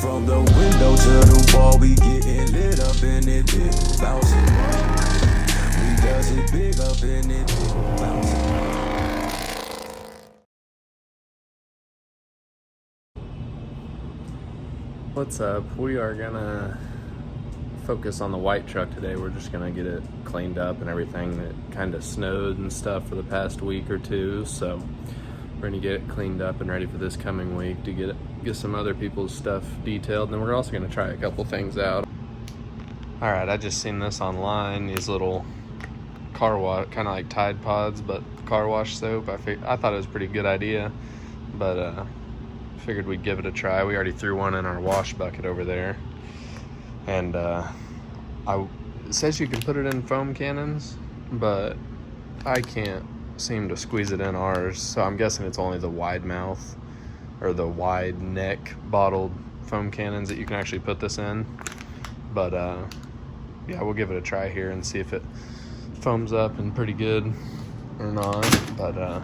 From the window to the wall, we getting lit up in it, big bouncing. We does it big up in it, big bouncing. What's up? We are gonna focus on the white truck today. We're just gonna get it cleaned up and everything. It kind of snowed and stuff for the past week or two, so we're gonna get it cleaned up and ready for this coming week to get some other people's stuff detailed. And then we're also gonna try a couple things out. All right, I just seen this online. These little car wash, kind of like Tide Pods, but car wash soap. I thought it was a pretty good idea, but figured we'd give it a try. We already threw one in our wash bucket over there, and it says you can put it in foam cannons, but I can't seem to squeeze it in ours, so I'm guessing it's only the wide mouth or the wide neck bottled foam cannons that you can actually put this in. But yeah, we'll give it a try here and see if it foams up and pretty good or not. But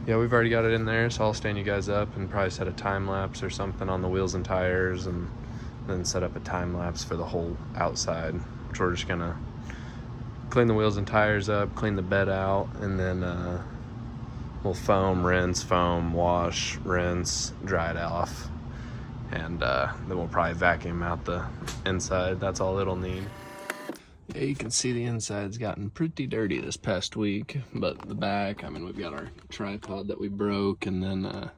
yeah, we've already got it in there, so I'll stand you guys up and probably set a time lapse or something on the wheels and tires, and then set up a time lapse for the whole outside, which we're just gonna clean the wheels and tires up, clean the bed out, and then we'll foam, rinse, foam, wash, rinse, dry it off, and then we'll probably vacuum out the inside. That's all it'll need. Yeah, you can see the inside's gotten pretty dirty this past week, but the back, I mean, we've got our tripod that we broke, and then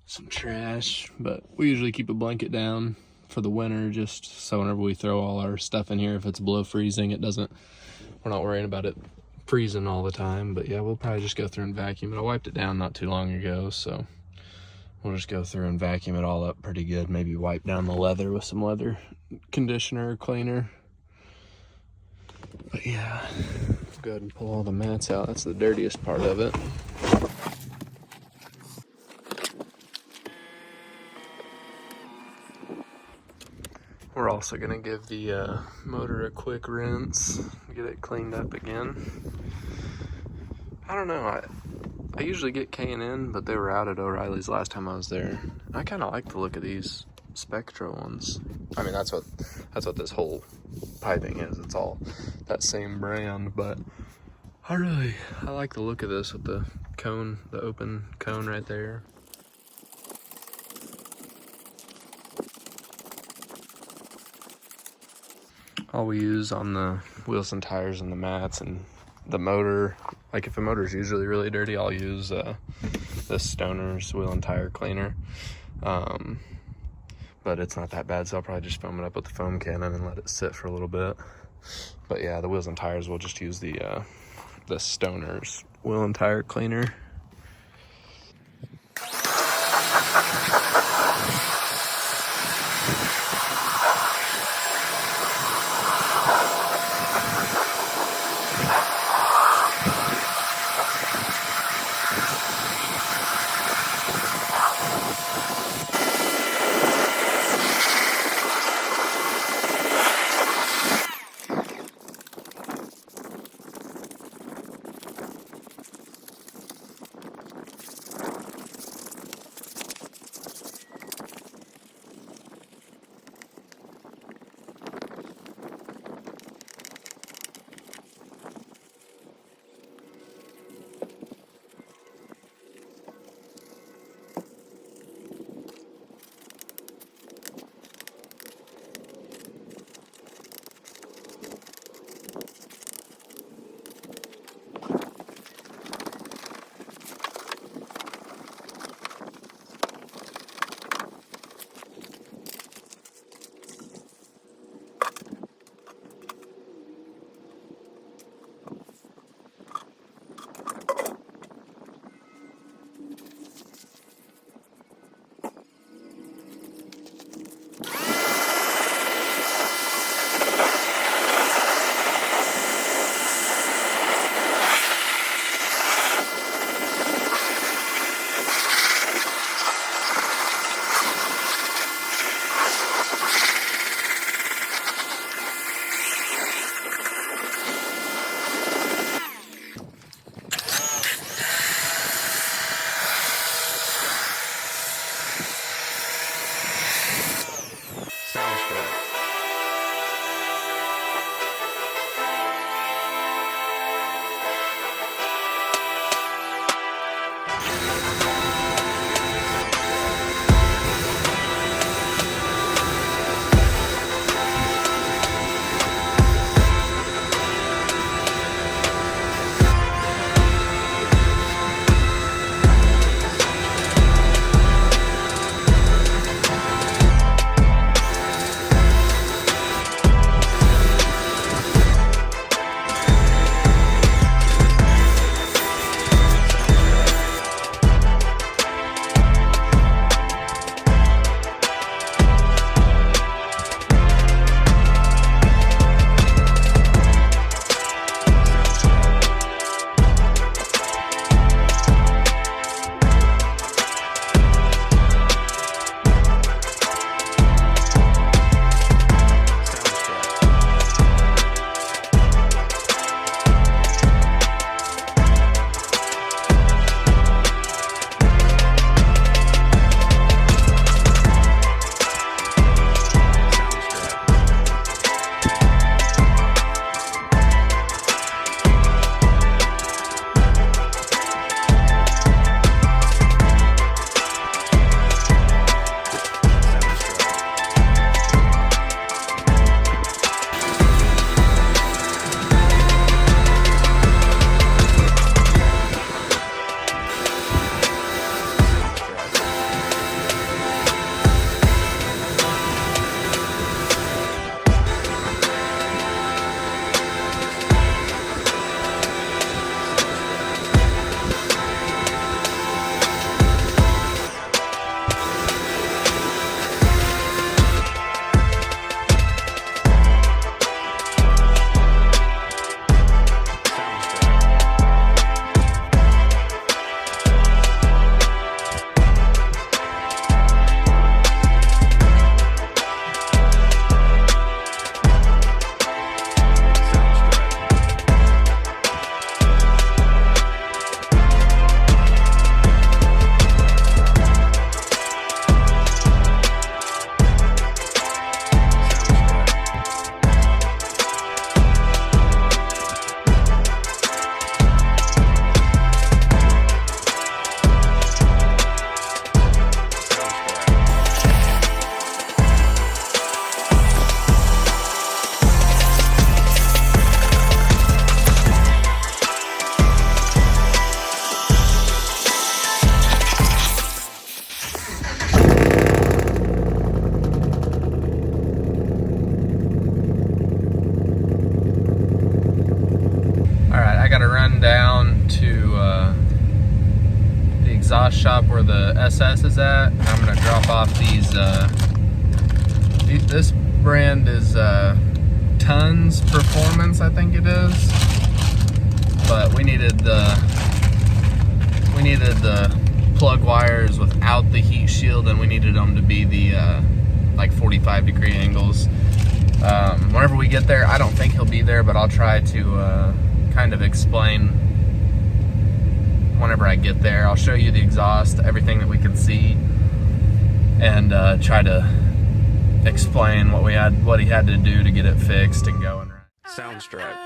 some trash, but we usually keep a blanket down for the winter, just so whenever we throw all our stuff in here, if it's below freezing, we're not worrying about it freezing all the time. But yeah, we'll probably just go through and vacuum it. I wiped it down not too long ago, so we'll just go through and vacuum it all up pretty good. Maybe wipe down the leather with some leather conditioner or cleaner. But yeah, go ahead and pull all the mats out. That's the dirtiest part of it. We're also gonna give the motor a quick rinse, get it cleaned up again. I don't know, I usually get K&N, but they were out at O'Reilly's last time I was there. I kind of like the look of these Spectra ones. I mean, that's what this whole piping is. It's all that same brand, but I like the look of this with the cone, the open cone right there. All we use on the wheels and tires and the mats and the motor, like if the motor's usually really dirty, I'll use this Stoner's wheel and tire cleaner. But it's not that bad, so I'll probably just foam it up with the foam cannon and let it sit for a little bit. But yeah, the wheels and tires, we'll just use the Stoner's wheel and tire cleaner. exhaust shop where the SS is at. I'm gonna drop off these. This brand is Tons Performance, I think it is. But we needed the plug wires without the heat shield, and we needed them to be the like 45-degree angles. Whenever we get there, I don't think he'll be there, but I'll try to kind of explain whenever I get there. I'll show you the exhaust, everything that we can see, and try to explain what he had to do to get it fixed and going right. Soundstripe.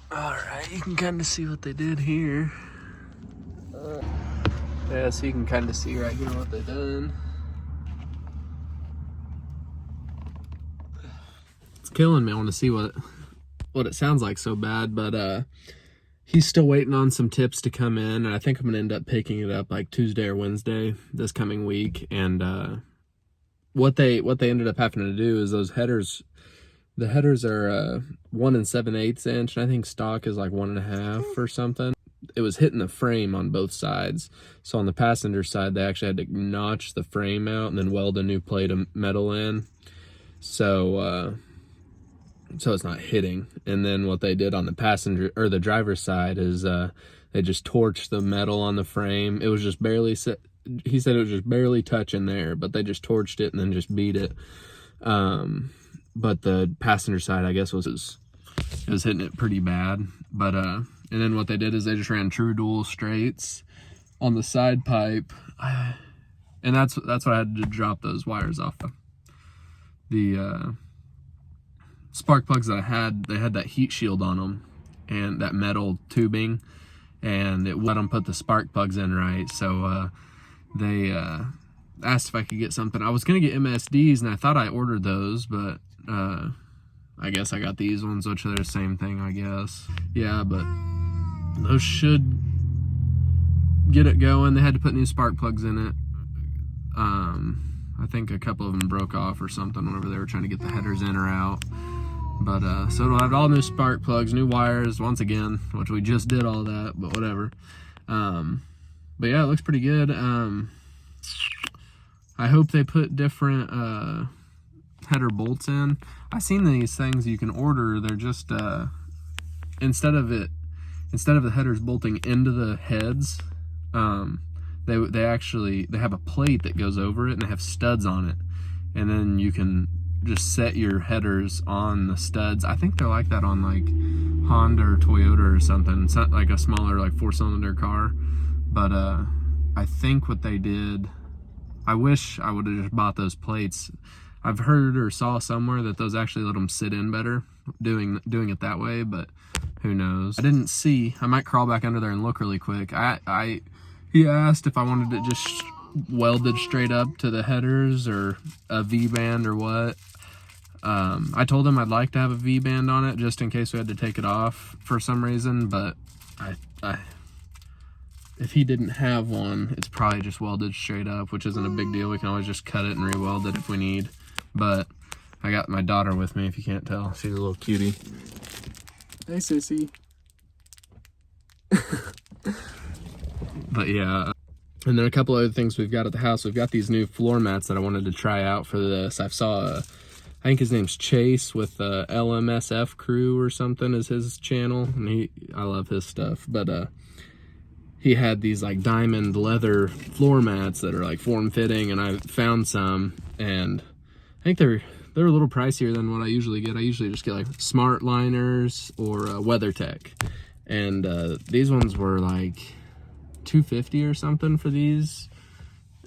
Alright, you can kind of see what they did here. Yeah, so you can kind of see right here what they done. It's killing me. I want to see what it sounds like so bad, but he's still waiting on some tips to come in, and I think I'm gonna end up picking it up like Tuesday or Wednesday this coming week. And what they ended up having to do is those headers. The headers are 1 7/8 inch, and I think stock is like 1.5 or something. It was hitting the frame on both sides. So on the passenger side, they actually had to notch the frame out and then weld a new plate of metal in. So it's not hitting. And then what they did on the passenger or the driver's side is they just torched the metal on the frame. It was just barely set. He said it was just barely touching there, but they just torched it and then just beat it. But the passenger side, I guess, was hitting it pretty bad. But and then what they did is they just ran true dual straights on the side pipe, and that's what I had to drop those wires off of. The spark plugs that I had, they had that heat shield on them and that metal tubing, and it let them put the spark plugs in right. So they asked if I could get something. I was gonna get MSDs, and I thought I ordered those, but I guess I got these ones, which are the same thing, I guess. Yeah, but those should get it going. They had to put new spark plugs in it. I think a couple of them broke off or something whenever they were trying to get the headers in or out. But so it'll have all new spark plugs, new wires once again, which we just did all that, but whatever. But yeah, it looks pretty good. I hope they put different header bolts in. I've seen these things you can order. They're just instead of the headers bolting into the heads, they have a plate that goes over it, and they have studs on it, and then you can just set your headers on the studs. I think they're like that on like Honda or Toyota or something. It's not like a smaller like 4-cylinder car, but I think what they did, I wish I would have just bought those plates. I've heard or saw somewhere that those actually let them sit in better, doing it that way, but who knows? I didn't see. I might crawl back under there and look really quick. He asked if I wanted it just welded straight up to the headers or a V-band or what. I told him I'd like to have a V-band on it just in case we had to take it off for some reason, but if he didn't have one, it's probably just welded straight up, which isn't a big deal. We can always just cut it and re-weld it if we need. But I got my daughter with me, if you can't tell. She's a little cutie. Hey, sissy. But yeah, and then a couple other things we've got at the house. We've got these new floor mats that I wanted to try out for this. I saw, I think his name's Chase with LMSF Crew or something is his channel, and I love his stuff. But he had these like diamond leather floor mats that are like form-fitting, and I found some, and I think they're a little pricier than what I usually get. I usually just get like Smart Liners or WeatherTech, and these ones were like $250 or something for these,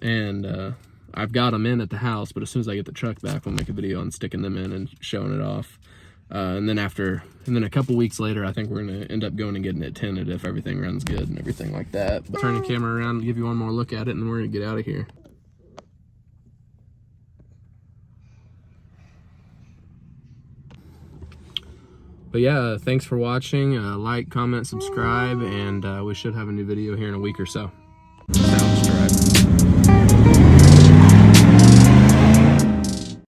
and I've got them in at the house, but as soon as I get the truck back, we'll make a video on sticking them in and showing it off. And then a couple weeks later, I think we're gonna end up going and getting it tinted if everything runs good and everything like that. But turn the camera around and give you one more look at it, and then we're gonna get out of here. But yeah, thanks for watching. Like, comment, subscribe, and we should have a new video here in a week or so.